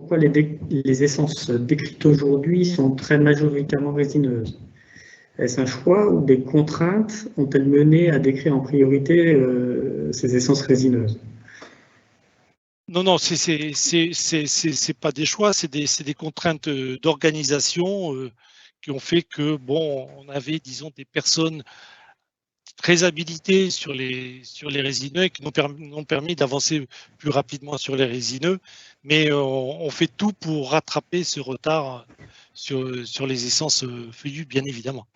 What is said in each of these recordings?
pourquoi les essences décrites aujourd'hui sont très majoritairement résineuses? Est-ce un choix ou des contraintes ont-elles mené à décrire en priorité ces essences résineuses? Non, c'est pas des choix, c'est des contraintes d'organisation qui ont fait que, bon, on avait, disons, des personnes très habilitées sur les résineux et qui nous ont permis d'avancer plus rapidement sur les résineux, mais on fait tout pour rattraper ce retard sur les essences feuillues, bien évidemment.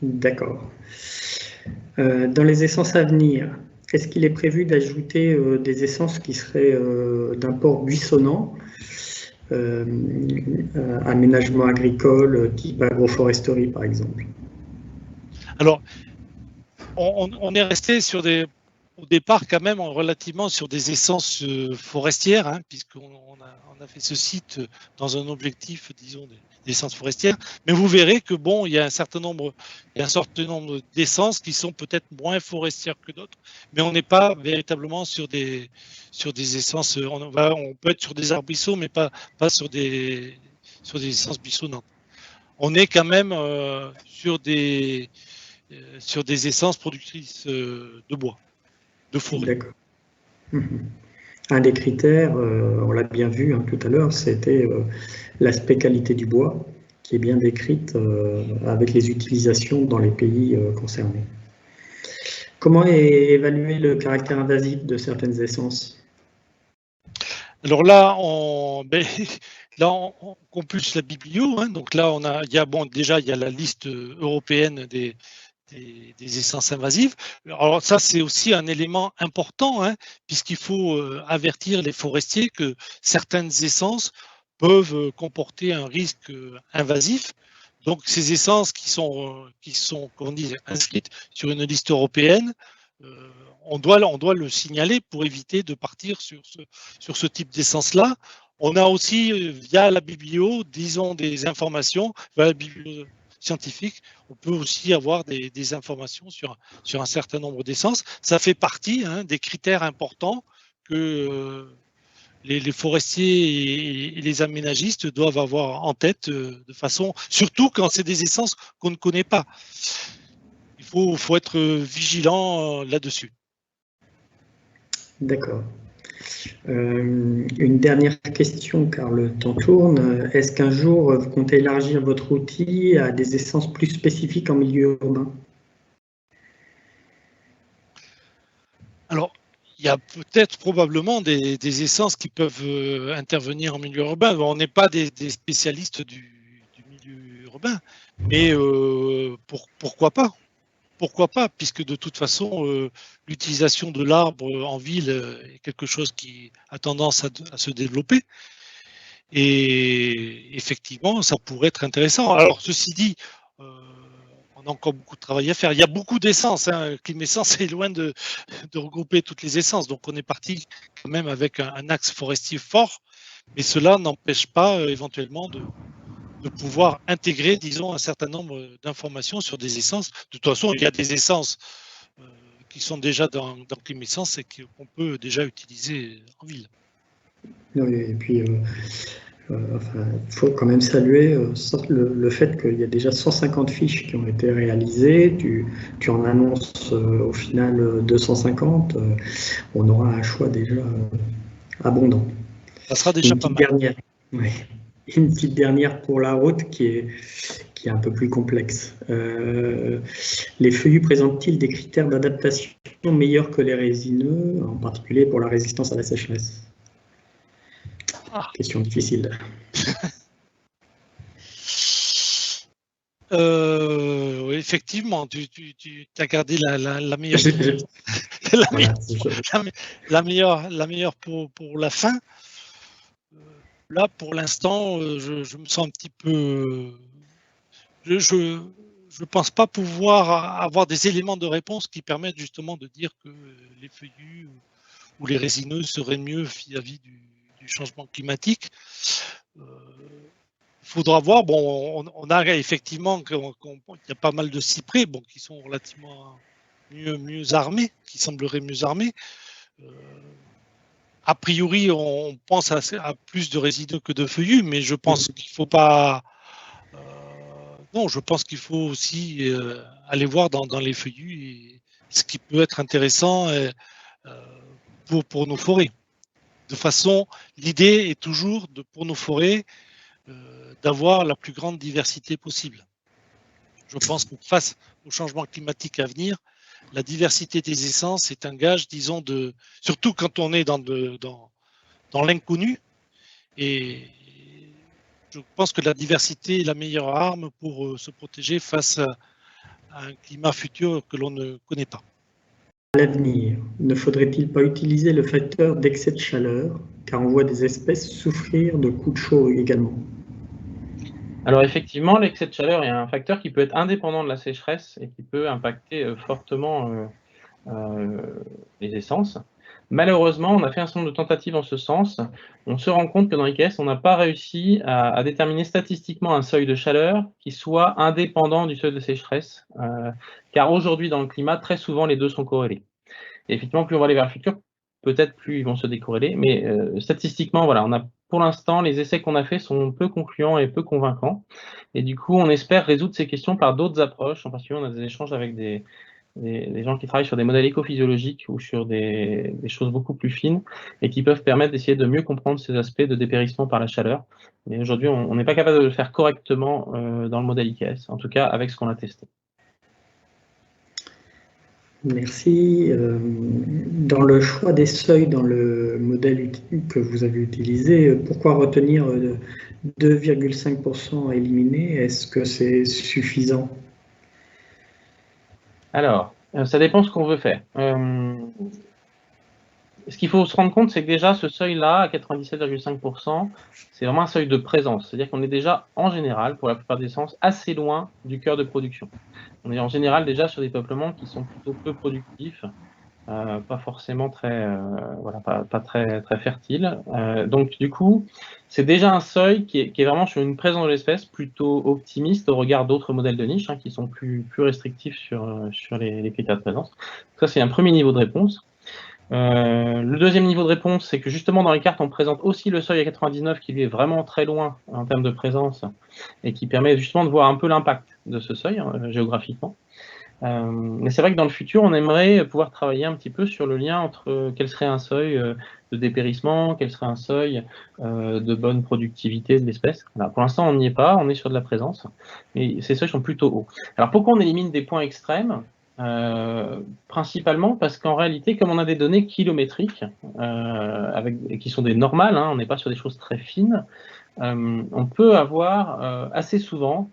D'accord. Dans les essences à venir, est-ce qu'il est prévu d'ajouter des essences qui seraient d'un port buissonnant, aménagement agricole, type agroforesterie par exemple? Alors, on est resté au départ quand même relativement sur des essences forestières, hein, puisqu'on a fait ce site dans un objectif, disons, des essences forestières. Mais vous verrez que bon, il y a un certain nombre d'essences qui sont peut-être moins forestières que d'autres, mais on n'est pas véritablement sur des essences. On peut être sur des arbrisseaux, mais pas sur des essences buissonnantes. On est quand même sur des essences productrices de bois, de forêt. D'accord. Un des critères, on l'a bien vu tout à l'heure, c'était l'aspect qualité du bois, qui est bien décrite avec les utilisations dans les pays concernés. Comment est évalué le caractère invasif de certaines essences? Alors là, on compulse la biblio, hein, donc là, déjà, il y a la liste européenne des essences invasives. Alors ça, c'est aussi un élément important, hein, puisqu'il faut avertir les forestiers que certaines essences peuvent comporter un risque invasif. Donc ces essences qui sont comment dire, inscrites sur une liste européenne, on doit le signaler pour éviter de partir sur ce type d'essence-là. On a aussi, via la biblio, disons, des informations, via la biblio scientifique, on peut aussi avoir des informations sur un certain nombre d'essences. Ça fait partie des critères importants que les forestiers et les aménagistes doivent avoir en tête de façon, surtout quand c'est des essences qu'on ne connaît pas. Il faut être vigilant là-dessus. D'accord. Une dernière question, car le temps tourne. Est-ce qu'un jour, vous comptez élargir votre outil à des essences plus spécifiques en milieu urbain? Alors, il y a peut-être probablement des essences qui peuvent intervenir en milieu urbain. On n'est pas des spécialistes du milieu urbain, mais pourquoi pas? Pourquoi pas, puisque de toute façon, l'utilisation de l'arbre en ville est quelque chose qui a tendance à se développer. Et effectivement, ça pourrait être intéressant. Alors, ceci dit, on a encore beaucoup de travail à faire. Il y a beaucoup d'essences. Climessence est loin de regrouper toutes les essences. Donc, on est parti quand même avec un axe forestier fort. Mais cela n'empêche pas éventuellement de pouvoir intégrer, disons, un certain nombre d'informations sur des essences. De toute façon, il y a des essences qui sont déjà dans Climessence et qu'on peut déjà utiliser en ville. Et puis, enfin, il faut quand même saluer le fait qu'il y a déjà 150 fiches qui ont été réalisées. Tu en annonces au final 250. On aura un choix déjà abondant. Ça sera déjà pas mal. Dernière. Ouais. Une petite dernière pour la route qui est un peu plus complexe. Les feuillus présentent-ils des critères d'adaptation meilleurs que les résineux, en particulier pour la résistance à la sécheresse? Question difficile. Oui, effectivement, tu as gardé la meilleure, la meilleure pour la fin. Là, pour l'instant, je me sens un petit peu. Je pense pas pouvoir avoir des éléments de réponse qui permettent justement de dire que les feuillus ou les résineux seraient mieux vis-à-vis du changement climatique. Il faudra voir. Bon, on a effectivement qu'il y a pas mal de cyprès qui sont relativement mieux armés, qui sembleraient mieux armés. a priori, on pense à plus de résineux que de feuillus, mais je pense qu'il ne faut pas. Non, je pense qu'il faut aussi aller voir dans les feuillus et ce qui peut être intéressant pour nos forêts. De façon, l'idée est toujours pour nos forêts d'avoir la plus grande diversité possible. Je pense que face au changement climatique à venir, la diversité des essences est un gage, disons, surtout quand on est dans l'inconnu. Et je pense que la diversité est la meilleure arme pour se protéger face à un climat futur que l'on ne connaît pas. À l'avenir, ne faudrait-il pas utiliser le facteur d'excès de chaleur, car on voit des espèces souffrir de coups de chaud également? Alors effectivement, l'excès de chaleur est un facteur qui peut être indépendant de la sécheresse et qui peut impacter fortement les essences. Malheureusement, on a fait un certain nombre de tentatives en ce sens. On se rend compte que dans l'IKS, on n'a pas réussi à déterminer statistiquement un seuil de chaleur qui soit indépendant du seuil de sécheresse, car aujourd'hui, dans le climat, très souvent, les deux sont corrélés. Et effectivement, plus on va aller vers le futur, peut-être plus ils vont se décorréler, mais statistiquement, voilà, pour l'instant, les essais qu'on a faits sont peu concluants et peu convaincants. Et du coup, on espère résoudre ces questions par d'autres approches. En particulier, on a des échanges avec des gens qui travaillent sur des modèles écophysiologiques ou sur des choses beaucoup plus fines et qui peuvent permettre d'essayer de mieux comprendre ces aspects de dépérissement par la chaleur. Mais aujourd'hui, on n'est pas capable de le faire correctement dans le modèle IKS, en tout cas avec ce qu'on a testé. Merci. Dans le choix des seuils dans le modèle que vous avez utilisé, pourquoi retenir 2,5% à éliminer? Est-ce que c'est suffisant? Alors, ça dépend ce qu'on veut faire. Ce qu'il faut se rendre compte, c'est que déjà, ce seuil-là, à 97,5%, c'est vraiment un seuil de présence. C'est-à-dire qu'on est déjà, en général, pour la plupart des essences, assez loin du cœur de production. On est en général déjà sur des peuplements qui sont plutôt peu productifs, pas forcément très, voilà, pas très, très fertiles. Donc, du coup, c'est déjà un seuil qui est vraiment sur une présence de l'espèce plutôt optimiste au regard d'autres modèles de niche qui sont plus restrictifs sur les critères de présence. Ça, c'est un premier niveau de réponse. Le deuxième niveau de réponse, c'est que justement dans les cartes, on présente aussi le seuil à 99 qui est vraiment très loin en termes de présence et qui permet justement de voir un peu l'impact de ce seuil géographiquement. Mais c'est vrai que dans le futur, on aimerait pouvoir travailler un petit peu sur le lien entre quel serait un seuil de dépérissement, quel serait un seuil de bonne productivité de l'espèce. Pour l'instant, on n'y est pas, on est sur de la présence, mais ces seuils sont plutôt hauts. Alors pourquoi on élimine des points extrêmes? Principalement parce qu'en réalité, comme on a des données kilométriques qui sont des normales, on n'est pas sur des choses très fines, on peut avoir assez souvent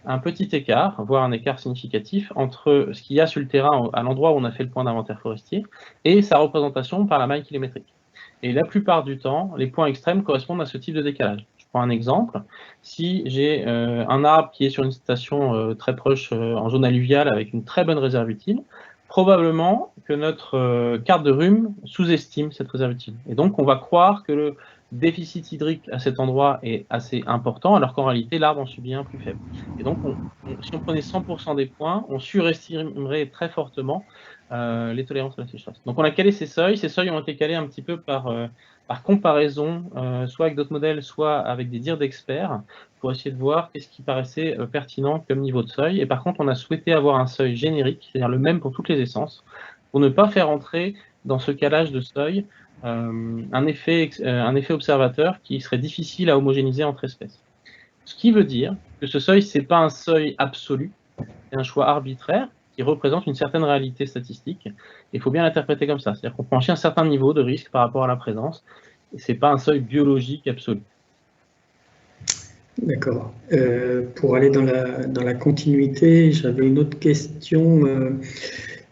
un petit écart, voire un écart significatif entre ce qu'il y a sur le terrain à l'endroit où on a fait le point d'inventaire forestier et sa représentation par la maille kilométrique. Et la plupart du temps, les points extrêmes correspondent à ce type de décalage. Je prends un exemple. Si j'ai un arbre qui est sur une station très proche en zone alluviale avec une très bonne réserve utile, probablement que notre carte de rhume sous-estime cette réserve utile. Et donc, on va croire que le déficit hydrique à cet endroit est assez important, alors qu'en réalité, l'arbre en subit un plus faible. Et donc, si on prenait 100% des points, on surestimerait très fortement les tolérances à la sécheresse. Donc, on a calé ces seuils. Ces seuils ont été calés un petit peu par comparaison, soit avec d'autres modèles, soit avec des dires d'experts, pour essayer de voir qu'est-ce qui paraissait pertinent comme niveau de seuil. Et par contre, on a souhaité avoir un seuil générique, c'est-à-dire le même pour toutes les essences, pour ne pas faire entrer dans ce calage de seuil un effet observateur qui serait difficile à homogénéiser entre espèces. Ce qui veut dire que ce seuil, ce n'est pas un seuil absolu, c'est un choix arbitraire qui représente une certaine réalité statistique. Il faut bien l'interpréter comme ça, c'est-à-dire qu'on franchit un certain niveau de risque par rapport à la présence, et ce n'est pas un seuil biologique absolu. D'accord. Pour aller dans la continuité, j'avais une autre question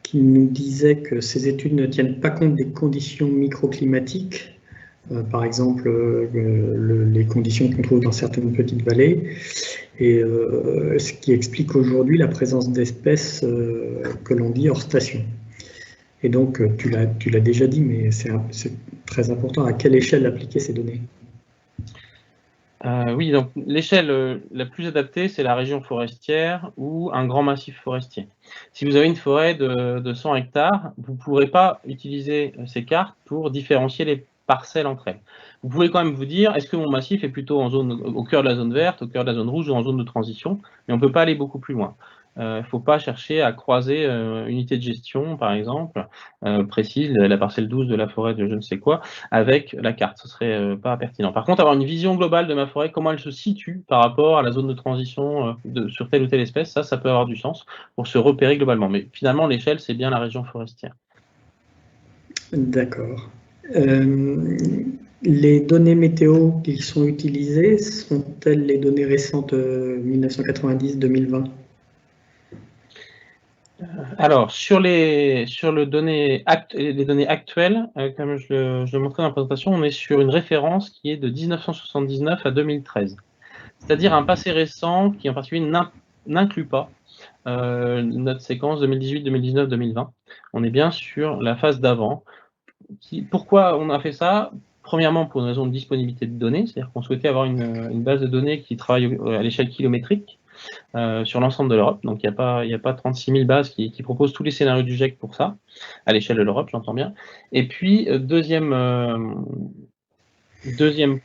qui nous disait que ces études ne tiennent pas compte des conditions microclimatiques, par exemple les conditions qu'on trouve dans certaines petites vallées, et ce qui explique aujourd'hui la présence d'espèces que l'on dit hors station. Et donc, tu l'as déjà dit, mais c'est très important, à quelle échelle appliquer ces données? Oui, donc l'échelle la plus adaptée, c'est la région forestière ou un grand massif forestier. Si vous avez une forêt de 100 hectares, vous ne pourrez pas utiliser ces cartes pour différencier parcelles entre elles. Vous pouvez quand même vous dire, est-ce que mon massif est plutôt au cœur de la zone verte, au cœur de la zone rouge ou en zone de transition? Mais on ne peut pas aller beaucoup plus loin. Il ne faut pas chercher à croiser unité de gestion, par exemple, précise, la parcelle 12 de la forêt de je ne sais quoi, avec la carte. Ce ne serait pas pertinent. Par contre, avoir une vision globale de ma forêt, comment elle se situe par rapport à la zone de transition sur telle ou telle espèce, ça peut avoir du sens pour se repérer globalement. Mais finalement, l'échelle, c'est bien la région forestière. D'accord. Les données météo qui sont utilisées sont-elles les données récentes 1990-2020? Alors, sur les données actuelles, comme je le montrais dans la présentation, on est sur une référence qui est de 1979 à 2013. C'est-à-dire un passé récent qui, en particulier, n'inclut pas notre séquence 2018, 2019, 2020. On est bien sur la phase d'avant. Pourquoi on a fait ça? Premièrement, pour une raison de disponibilité de données, c'est-à-dire qu'on souhaitait avoir une base de données qui travaille à l'échelle kilométrique sur l'ensemble de l'Europe. Donc, il n'y a pas 36 000 bases qui proposent tous les scénarios du GIEC pour ça, à l'échelle de l'Europe, j'entends bien. Et puis, deuxième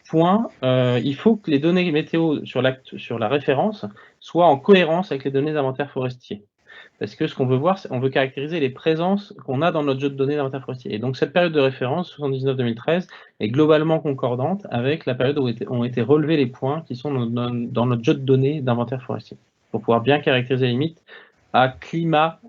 point, il faut que les données météo sur la référence soient en cohérence avec les données d'inventaire forestier. Parce que ce qu'on veut voir, on veut caractériser les présences qu'on a dans notre jeu de données d'inventaire forestier. Et donc, cette période de référence, 79-2013, est globalement concordante avec la période où ont été relevés les points qui sont dans notre jeu de données d'inventaire forestier, pour pouvoir bien caractériser les limites à climat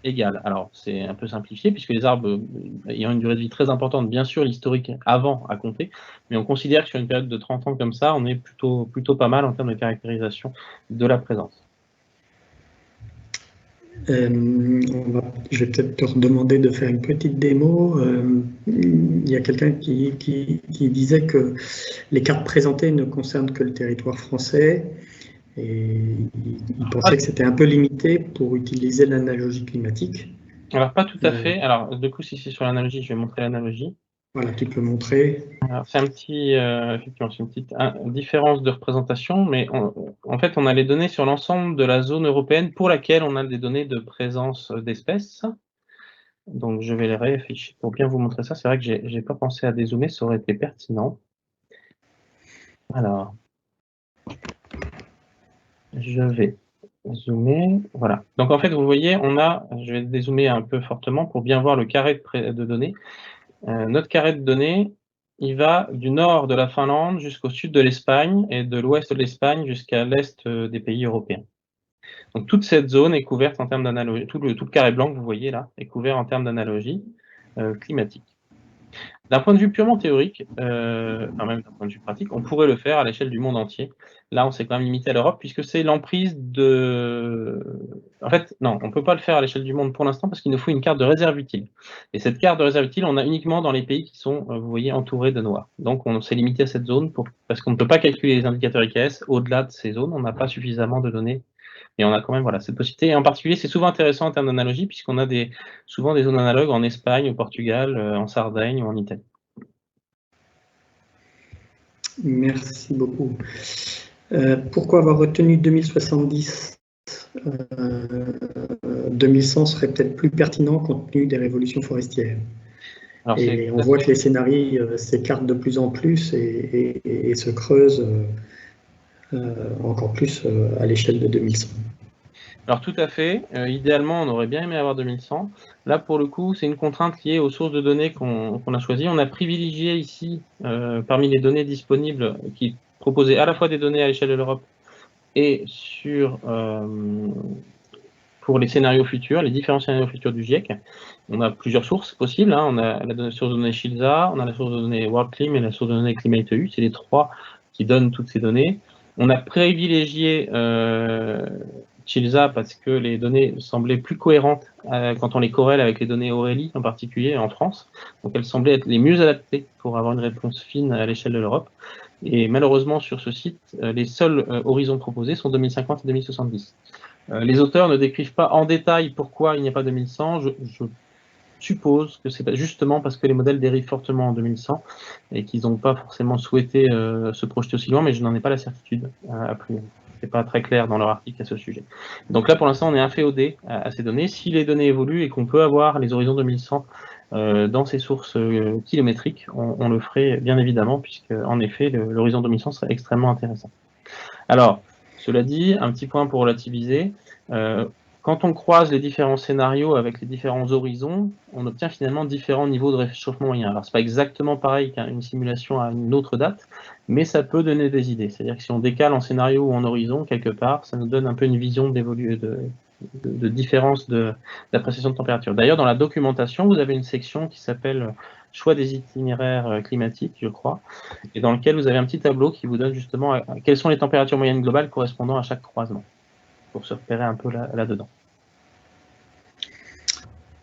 égal. Alors, c'est un peu simplifié, puisque les arbres ayant une durée de vie très importante, bien sûr, l'historique avant à compter, mais on considère que sur une période de 30 ans comme ça, on est plutôt pas mal en termes de caractérisation de la présence. Je vais peut-être te redemander de faire une petite démo. Il y a quelqu'un qui disait que les cartes présentées ne concernent que le territoire français et il pensait que c'était un peu limité pour utiliser l'analogie climatique. Alors, pas tout à fait. Alors, du coup, si c'est sur l'analogie, je vais montrer l'analogie. Voilà, tu peux montrer. C'est effectivement, c'est une petite différence de représentation, mais en fait, on a les données sur l'ensemble de la zone européenne pour laquelle on a des données de présence d'espèces. Donc, je vais les réafficher pour bien vous montrer ça. C'est vrai que j'ai pas pensé à dézoomer, ça aurait été pertinent. Alors, je vais zoomer. Voilà. Donc, en fait, vous voyez, je vais dézoomer un peu fortement pour bien voir le carré de données. Notre carré de données, il va du nord de la Finlande jusqu'au sud de l'Espagne et de l'ouest de l'Espagne jusqu'à l'est des pays européens. Donc toute cette zone est couverte en termes d'analogie, tout le carré blanc que vous voyez là est couvert en termes d'analogie climatique. D'un point de vue purement théorique, enfin même d'un point de vue pratique, on pourrait le faire à l'échelle du monde entier. Là, on s'est quand même limité à l'Europe puisque c'est l'emprise de... En fait, non, on ne peut pas le faire à l'échelle du monde pour l'instant parce qu'il nous faut une carte de réserve utile. Et cette carte de réserve utile, on a uniquement dans les pays qui sont, vous voyez, entourés de noir. Donc, on s'est limité à cette zone parce qu'on ne peut pas calculer les indicateurs IKS au-delà de ces zones. On n'a pas suffisamment de données. Et on a quand même cette possibilité. Et en particulier, c'est souvent intéressant en termes d'analogie, puisqu'on a souvent des zones analogues en Espagne, au Portugal, en Sardaigne ou en Italie. Merci beaucoup. Pourquoi avoir retenu 2070 2100 serait peut-être plus pertinent compte tenu des révolutions forestières. Alors, et on voit que les scénarios s'écartent de plus en plus et se creusent encore plus à l'échelle de 2100. Alors tout à fait, idéalement on aurait bien aimé avoir 2100. Là pour le coup c'est une contrainte liée aux sources de données qu'on a choisies. On a privilégié ici, parmi les données disponibles, qui proposaient à la fois des données à l'échelle de l'Europe et pour les scénarios futurs, les différents scénarios futurs du GIEC. On a plusieurs sources possibles, hein. On a la source de données SHILSA, on a la source de données WorldClim et la source de données Climate.eu, c'est les trois qui donnent toutes ces données. On a privilégié SHILSA parce que les données semblaient plus cohérentes quand on les corrèle avec les données Aurélie, en particulier en France. Donc elles semblaient être les mieux adaptées pour avoir une réponse fine à l'échelle de l'Europe. Et malheureusement, sur ce site, les seuls horizons proposés sont 2050 et 2070. Les auteurs ne décrivent pas en détail pourquoi il n'y a pas 2100. Je suppose que c'est justement parce que les modèles dérivent fortement en 2100 et qu'ils n'ont pas forcément souhaité se projeter aussi loin, mais je n'en ai pas la certitude a priori. C'est pas très clair dans leur article à ce sujet. Donc là, pour l'instant, on est inféodé à ces données. Si les données évoluent et qu'on peut avoir les horizons 2100 dans ces sources kilométriques, on le ferait bien évidemment, puisque en effet, l'horizon 2100 serait extrêmement intéressant. Alors, cela dit, un petit point pour relativiser, quand on croise les différents scénarios avec les différents horizons, on obtient finalement différents niveaux de réchauffement moyen. Alors, ce n'est pas exactement pareil qu'une simulation à une autre date, mais ça peut donner des idées. C'est-à-dire que si on décale en scénario ou en horizon, quelque part, ça nous donne un peu une vision de différence d'appréciation de température. D'ailleurs, dans la documentation, vous avez une section qui s'appelle « Choix des itinéraires climatiques », je crois, et dans lequel vous avez un petit tableau qui vous donne justement quelles sont les températures moyennes globales correspondant à chaque croisement, pour se repérer un peu là-dedans.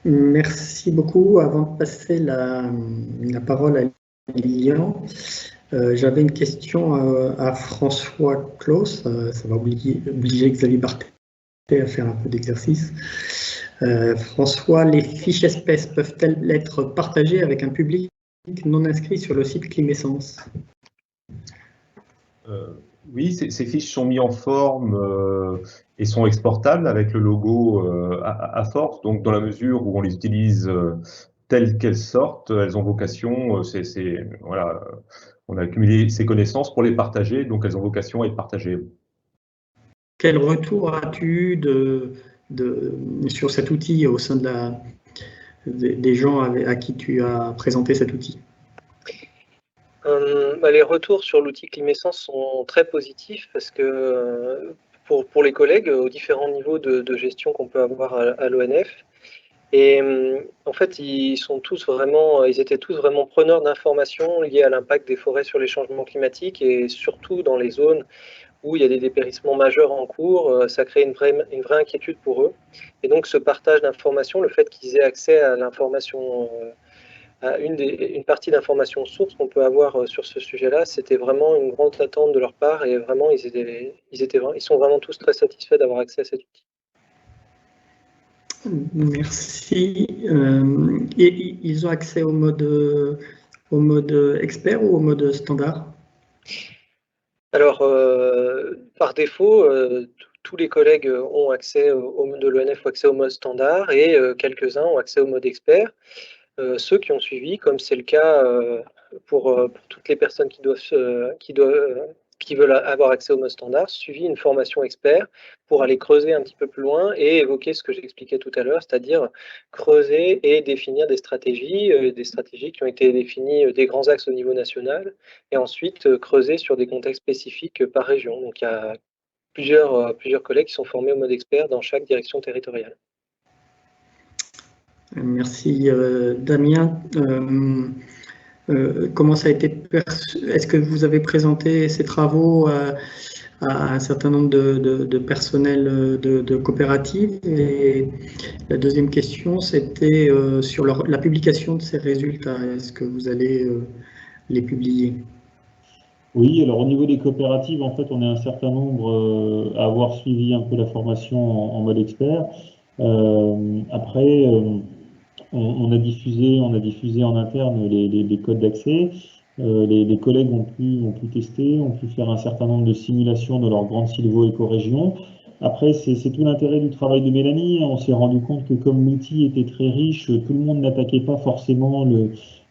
Merci beaucoup. Avant de passer la parole à Lilian, j'avais une question à François Claus. Ça va obliger Xavier Barthé à faire un peu d'exercice. François, les fiches espèces peuvent-elles être partagées avec un public non inscrit sur le site Climessence? Oui, ces fiches sont mises en forme et sont exportables avec le logo à force. Donc, dans la mesure où on les utilise telles qu'elles sortent, elles ont vocation, voilà, on a accumulé ces connaissances pour les partager, donc elles ont vocation à être partagées. Quel retour as-tu sur cet outil au sein des gens à qui tu as présenté cet outil? Les retours sur l'outil Climessence sont très positifs parce que pour les collègues aux différents niveaux de gestion qu'on peut avoir à l'ONF, et en fait ils étaient tous vraiment preneurs d'informations liées à l'impact des forêts sur les changements climatiques, et surtout dans les zones où il y a des dépérissements majeurs en cours, ça crée une vraie inquiétude pour eux. Et donc ce partage d'informations, le fait qu'ils aient accès à l'information, à une partie d'informations sources qu'on peut avoir sur ce sujet-là, c'était vraiment une grande attente de leur part, et vraiment ils sont vraiment tous très satisfaits d'avoir accès à cet outil. Merci. Et ils ont accès au mode expert ou au mode standard? Alors, par défaut, tous les collègues ont accès de l'ONF, ont accès au mode standard, et quelques-uns ont accès au mode expert. Ceux qui ont suivi, comme c'est le cas pour toutes les personnes qui veulent avoir accès au mode standard, suivi une formation expert pour aller creuser un petit peu plus loin et évoquer ce que j'expliquais tout à l'heure, c'est-à-dire creuser et définir des stratégies qui ont été définies, des grands axes au niveau national, et ensuite creuser sur des contextes spécifiques par région. Donc il y a plusieurs collègues qui sont formés au mode expert dans chaque direction territoriale. Merci Damien. Comment ça a été perçu? Est-ce que vous avez présenté ces travaux à un certain nombre de personnels de coopératives? Et la deuxième question, c'était sur la publication de ces résultats. Est-ce que vous allez les publier? Oui, alors au niveau des coopératives, en fait, on est un certain nombre à avoir suivi un peu la formation en mode expert. Après, on a diffusé en interne les codes d'accès. Les collègues ont pu tester, ont pu faire un certain nombre de simulations de leur grande sylvo-éco-région. Après, c'est tout l'intérêt du travail de Mélanie. On s'est rendu compte que comme l'outil était très riche, tout le monde n'attaquait pas forcément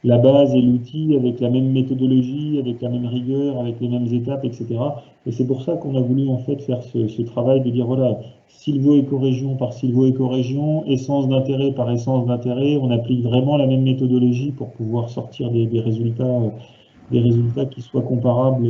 la base et l'outil avec la même méthodologie, avec la même rigueur, avec les mêmes étapes, etc. Et c'est pour ça qu'on a voulu en fait faire ce travail de dire voilà, sylvo-éco-région par sylvo-éco-région, essence d'intérêt par essence d'intérêt, on applique vraiment la même méthodologie pour pouvoir sortir des résultats qui soient comparables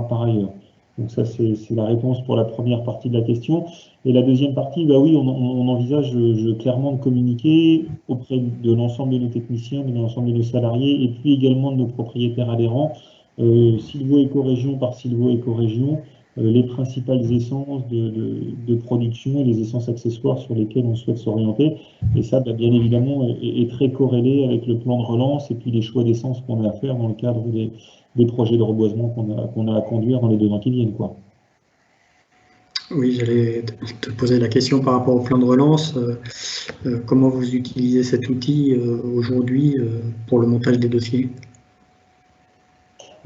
par ailleurs. Donc ça, c'est la réponse pour la première partie de la question. Et la deuxième partie, bah oui, on envisage clairement de communiquer auprès de l'ensemble de nos techniciens, de l'ensemble de nos salariés, et puis également de nos propriétaires adhérents, sylvo-éco-région par sylvo-éco-région, les principales essences de production et les essences accessoires sur lesquelles on souhaite s'orienter. Et ça, bah, bien évidemment, est très corrélé avec le plan de relance et puis les choix d'essence qu'on a à faire dans le cadre des projets de reboisement qu'on a à conduire dans les 2 ans qui viennent, quoi. Oui, j'allais te poser la question par rapport au plan de relance. Comment vous utilisez cet outil aujourd'hui pour le montage des dossiers?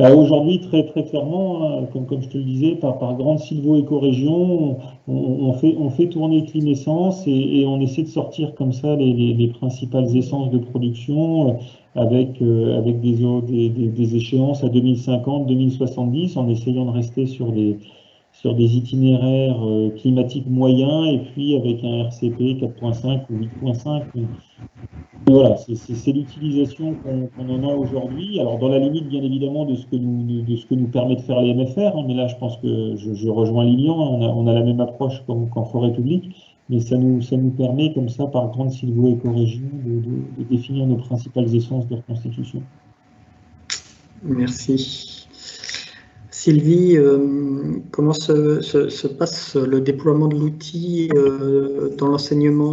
Aujourd'hui, très clairement, comme je te le disais, par grande sylvo-éco-région, on fait tourner Climessence et on essaie de sortir comme ça les principales essences de production avec des échéances à 2050, 2070, en essayant de rester sur des itinéraires climatiques moyens et puis avec un RCP 4.5 ou 8.5. Voilà, c'est l'utilisation qu'on en a aujourd'hui. Alors, dans la limite, bien évidemment, de ce que nous permet de faire les MFR, hein, mais là, je pense que je rejoins Lilian, hein, on a la même approche qu'en forêt publique, mais ça nous permet, comme ça, par grande sylvo-éco-région, de définir nos principales essences de reconstitution. Merci. Sylvie, comment se passe le déploiement de l'outil dans l'enseignement?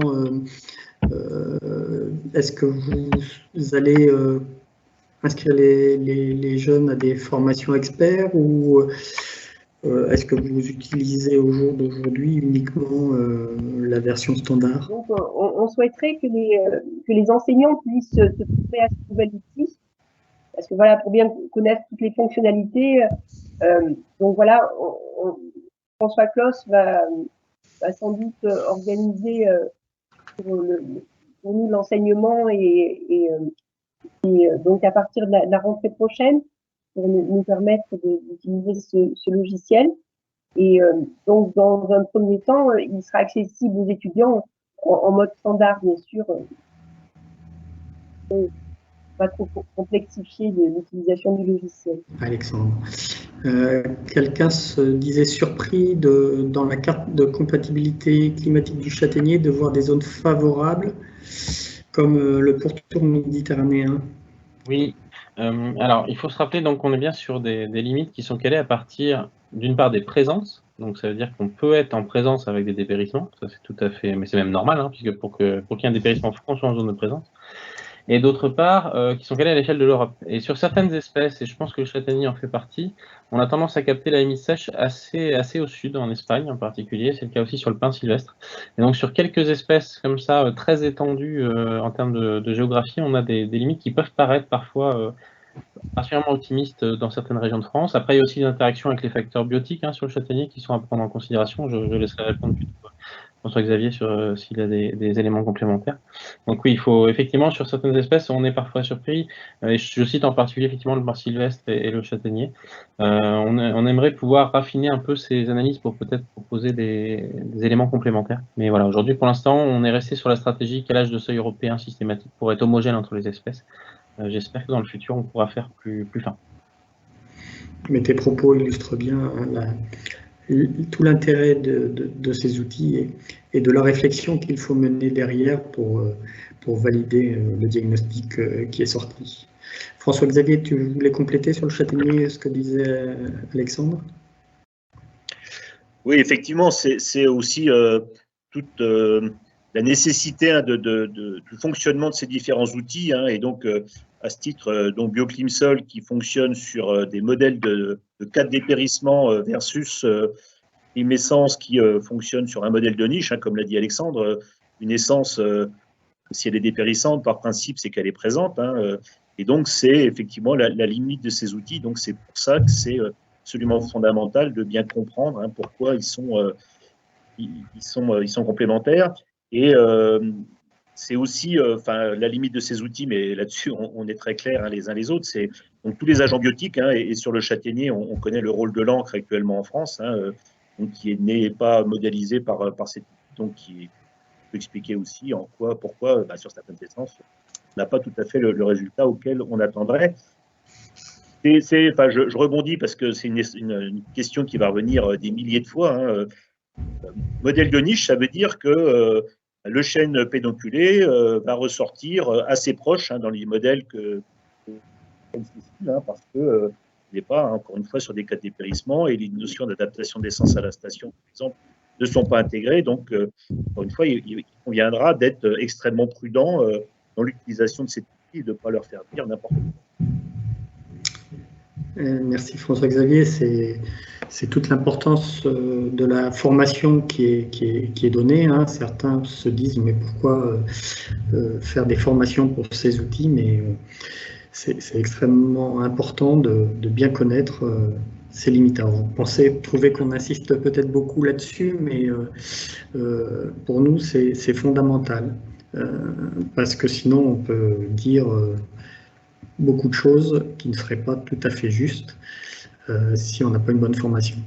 Est-ce que vous allez inscrire les jeunes à des formations experts ou est-ce que vous utilisez au jour d'aujourd'hui uniquement la version standard? Donc, on souhaiterait que les enseignants puissent se trouver à ce nouvel outil, parce que voilà, pour bien connaître toutes les fonctionnalités, donc voilà, François Claus va sans doute organiser pour nous l'enseignement et donc à partir de la rentrée prochaine pour nous permettre d'utiliser ce logiciel. Et donc dans un premier temps, il sera accessible aux étudiants en mode standard, bien sûr. Pas trop complexifier l'utilisation du logiciel. Alexandre, quelqu'un se disait surpris dans la carte de compatibilité climatique du Châtaignier de voir des zones favorables comme le pourtour méditerranéen. Oui, alors il faut se rappeler donc qu'on est bien sur des limites qui sont calées à partir d'une part des présences, donc ça veut dire qu'on peut être en présence avec des dépérissements, ça c'est tout à fait, mais c'est même normal, hein, puisque pour qu'il y ait un dépérissement, il faut qu'on soit en zone de présence. Et d'autre part, qui sont calés à l'échelle de l'Europe. Et sur certaines espèces, et je pense que le châtaignier en fait partie, on a tendance à capter la limite sèche assez au sud, en Espagne en particulier. C'est le cas aussi sur le pin sylvestre. Et donc sur quelques espèces comme ça, très étendues en termes de géographie, on a des limites qui peuvent paraître parfois particulièrement optimistes dans certaines régions de France. Après, il y a aussi des interactions avec les facteurs biotiques sur le châtaignier qui sont à prendre en considération. Je laisserai répondre plutôt François-Xavier sur s'il a des éléments complémentaires. Donc oui, il faut effectivement, sur certaines espèces, on est parfois surpris. Et je cite en particulier effectivement le pin sylvestre et le châtaignier. On aimerait pouvoir raffiner un peu ces analyses pour peut-être proposer des éléments complémentaires. Mais voilà, aujourd'hui, pour l'instant, on est resté sur la stratégie calage de seuil européen systématique pour être homogène entre les espèces. J'espère que dans le futur, on pourra faire plus fin. Mais tes propos illustrent bien tout l'intérêt de ces outils et de la réflexion qu'il faut mener derrière pour valider le diagnostic qui est sorti. François-Xavier, tu voulais compléter sur le châtaignier ce que disait Alexandre? Oui, effectivement, c'est aussi toute la nécessité du fonctionnement de ces différents outils. Et donc, à ce titre, donc BioClimSol qui fonctionne sur des modèles de cas de dépérissement versus une essence qui fonctionne sur un modèle de niche, comme l'a dit Alexandre. Une essence, si elle est dépérissante, par principe, c'est qu'elle est présente. Et donc, c'est effectivement la limite de ces outils. Donc, c'est pour ça que c'est absolument fondamental de bien comprendre pourquoi ils sont complémentaires. Et c'est aussi la limite de ces outils, mais là-dessus, on est très clairs les uns les autres. C'est donc tous les agents biotiques, et sur le châtaignier, on connaît le rôle de l'encre actuellement en France, donc qui n'est pas modélisé par cette donc qui peut expliquer aussi pourquoi sur certaines essences, on n'a pas tout à fait le résultat auquel on attendrait. Je rebondis parce que c'est une question qui va revenir des milliers de fois. Modèle de niche, ça veut dire que le chêne pédonculé va ressortir assez proche dans les modèles parce que il n'est pas, encore une fois, sur des cas de dépérissement et les notions d'adaptation d'essence à la station, par exemple, ne sont pas intégrées. Donc, encore une fois, il conviendra d'être extrêmement prudent dans l'utilisation de ces outils et de ne pas leur faire dire n'importe quoi. Merci François-Xavier, c'est toute l'importance de la formation qui est donnée. Certains se disent mais pourquoi faire des formations pour ces outils, mais c'est extrêmement important de bien connaître ses limites. Alors, vous trouvez qu'on insiste peut-être beaucoup là-dessus, mais pour nous, c'est fondamental. Parce que sinon, on peut dire beaucoup de choses qui ne seraient pas tout à fait justes si on n'a pas une bonne formation.